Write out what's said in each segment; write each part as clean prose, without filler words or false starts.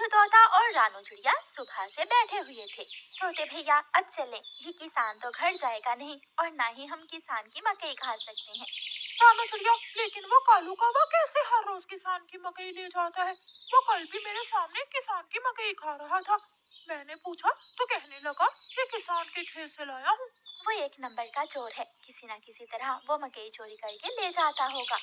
मिट्ठू तोता और रानू चिड़िया सुबह से बैठे हुए थे। तोते भैया अब चलें, ये किसान तो घर जाएगा नहीं और ना ही हम किसान की मकई खा सकते हैं। रानू चिड़िया, लेकिन वो कालू कौवा कैसे हर रोज किसान की मकई ले जाता है? वो कल भी मेरे सामने किसान की मकई खा रहा था। मैंने पूछा तो कहने लगा ये किसान के खेत से लाया हूँ। वो एक नंबर का चोर है, किसी न किसी तरह वो मकई चोरी करके ले जाता होगा।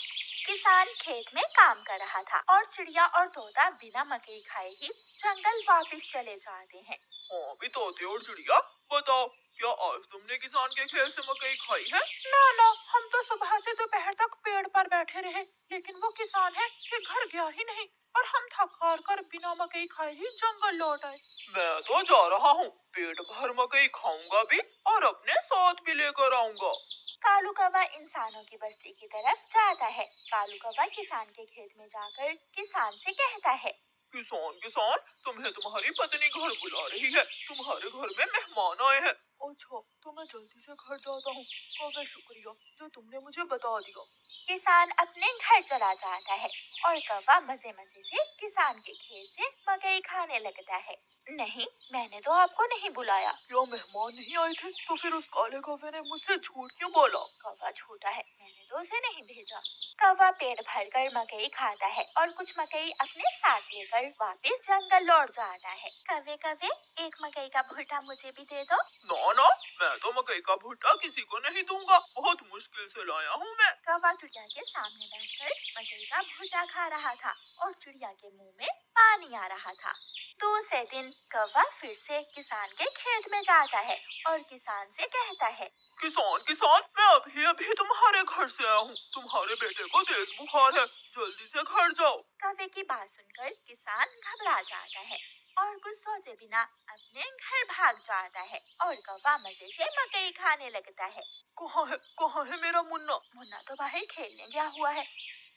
किसान खेत में काम कर रहा था और चिड़िया और तोता बिना मकई खाए ही जंगल वापस चले जाते हैं। हाँ भी तोते और चिड़िया, बताओ क्या आज तुमने किसान के खेत से मकई खाई है? ना ना, हम तो सुबह से दोपहर तक पेड़ पर बैठे रहे, लेकिन वो किसान है कि घर गया ही नहीं और हम थक हार कर बिना मकई खाए ही जंगल लौट आए। मैं तो जा रहा हूँ, पेट भर मकई खाऊंगा भी और अपने साथ भी लेकर आऊंगा। कालू कौवा इंसानों की बस्ती की तरफ जाता है। कालू कौवा किसान के खेत में जाकर किसान से कहता है, किसान किसान, तुम्हें तुम्हारी पत्नी घर बुला रही है, तुम्हारे घर में मेहमान आए हैं। अच्छा, तो मैं जल्दी से घर जाता हूँ। काफी शुक्रिया जो तुमने मुझे बता दिया। किसान अपने घर चला जाता है और कौवा मजे मजे से किसान के खेत से मकई खाने लगता है। नहीं, मैंने तो आपको नहीं बुलाया। क्या मेहमान नहीं आए थे? तो फिर उस काले कौवे ने मुझसे झूठ क्यों बोला? कौवा झूठा है, मैंने तो उसे नहीं भेजा। कौवा पेट भरकर मकई खाता है और कुछ मकई अपने साथ लेकर वापस जंगल लौट जाता है। कौवे कौवे, एक मकई का भुट्टा मुझे भी दे दो। ना ना, मैं तो मकई का भुट्टा किसी को नहीं दूंगा, बहुत मुश्किल से लाया हूँ मैं। कौवा चिड़िया के सामने बैठकर मकई का भुट्टा खा रहा था और चिड़िया के मुंह में पानी आ रहा था। दूसरे दिन कौवा फिर से किसान के खेत में जाता है और किसान से कहता है, किसान किसान, मैं अभी अभी तुम्हारे घर से आया हूँ, तुम्हारे बेटे को तेज बुखार है, जल्दी से घर जाओ। कौवे की बात सुनकर किसान घबरा जाता है और कुछ सोचे बिना अपने घर भाग जाता है और कौवा मजे से मकई खाने लगता है। कहाँ है मेरा मुन्ना? मुन्ना तो बाहर खेलने गया हुआ है।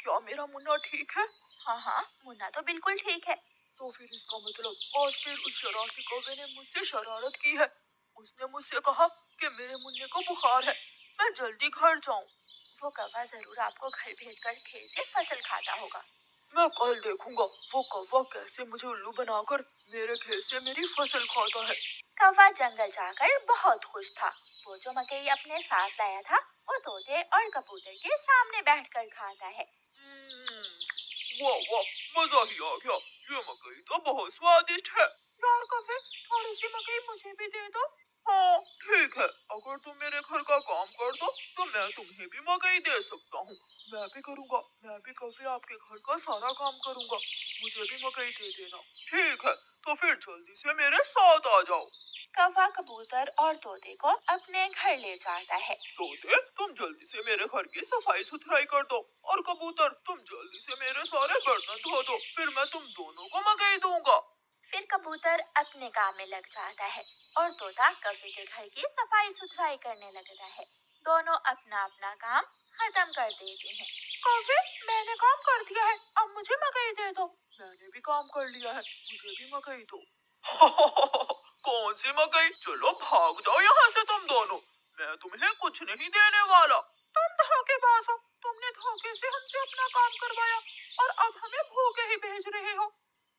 क्या मेरा मुन्ना ठीक है? हाँ हाँ, मुन्ना तो बिल्कुल ठीक है। तो फिर इसका मतलब आज फिर उस शरारती कौवे ने मुझसे शरारत की है। उसने मुझसे कहा कि मेरे मुन्ने को बुखार है, मैं जल्दी घर जाऊं। वो कौवा जरूर आपको घर भेजकर खेत से फसल खाता होगा। मैं कल देखूंगा वो कौवा कैसे मुझे उल्लू बनाकर मेरे खेत से मेरी फसल खाता है। कौवा जंगल जाकर बहुत खुश था। वो जो मकई अपने साथ लाया था वो तोते और कबूतर के सामने बैठकर खाता है। वाह वाह, मजा ही आ गया, ये मकई तो बहुत स्वादिष्ट है। यार कौवे, थोड़ी सी मकई मुझे भी दे दो। हाँ ठीक है, अगर तुम मेरे घर का काम कर दो तो मैं तुम्हें भी मकई दे सकता हूँ। मैं भी करूँगा, मैं भी कभी आपके घर का सारा काम करूँगा, मुझे भी मकई दे देना। ठीक है, तो फिर जल्दी से मेरे साथ आ जाओ। कौवा कबूतर और तोते को अपने घर ले जाता है। तोते, तुम जल्दी से मेरे घर की सफाई सुथराई कर दो और कबूतर तुम जल्दी से मेरे सारे बर्तन धो दो, फिर मैं तुम दोनों को मकई दूंगा। फिर कबूतर अपने काम में लग जाता है और तोता कौवे के घर की सफाई सुथराई करने लगता है। दोनों अपना अपना काम खत्म कर देते हैं। कौवे, मैंने काम कर दिया है, अब मुझे मकई दे दो। मैंने भी काम कर लिया है, मुझे भी मकई दो। कौन सी मकई? चलो भाग जाओ यहाँ से तुम दोनों, मैं तुम्हें कुछ नहीं देने वाला। तुम धोखेबाज हो, तुमने धोखे से हमसे अपना काम करवाया और अब हमें भूखे ही भेज रहे हो।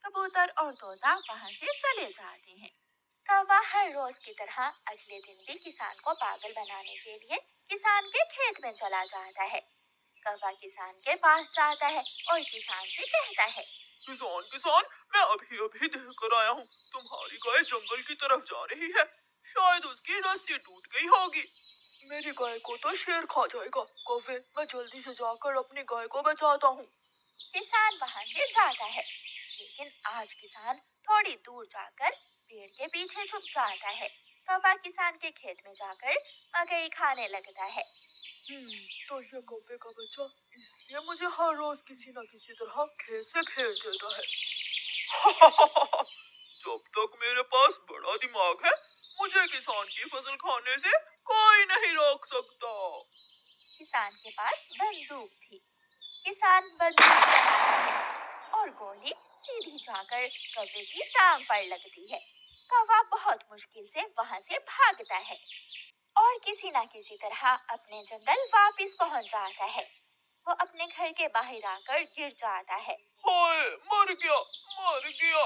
कबूतर और तोता वहाँ से चले जाते हैं। कौवा हर रोज की तरह अगले दिन भी किसान को पागल बनाने के लिए किसान के खेत में चला जाता है। कौवा किसान के पास जाता है और किसान से कहता है, किसान किसान, मैं अभी अभी देख कर आया हूँ, तुम्हारी गाय जंगल की तरफ जा रही है, शायद उसकी रस्सी टूट गई होगी। मेरी गाय को तो शेर खा जाएगा। कौवे, मैं जल्दी से जाकर अपनी गाय को बचाता हूँ। किसान वहाँ से जाता है, लेकिन आज किसान थोड़ी दूर जाकर पेड़ के पीछे छुप जाता है। कौवा किसान के खेत में जाकर मकई खाने लगता है। तो ये कौवे का बच्चा इसलिए मुझे हर रोज किसी न किसी तरह खेत से भेज देता है। जब तक मेरे पास बड़ा दिमाग है, मुझे किसान की फसल खाने से कोई नहीं रोक सकता। किसान के पास बंदूक थी। किसान बंदूक चलाता है और गोली सीधी जाकर कौवे की टांग पर लगती है। कौवा बहुत मुश्किल से वहाँ से भागता है और किसी न किसी तरह अपने जंगल वापस पहुँच जाता है। वो अपने घर के बाहर आकर गिर जाता है। हाय, मर गया, मर गया।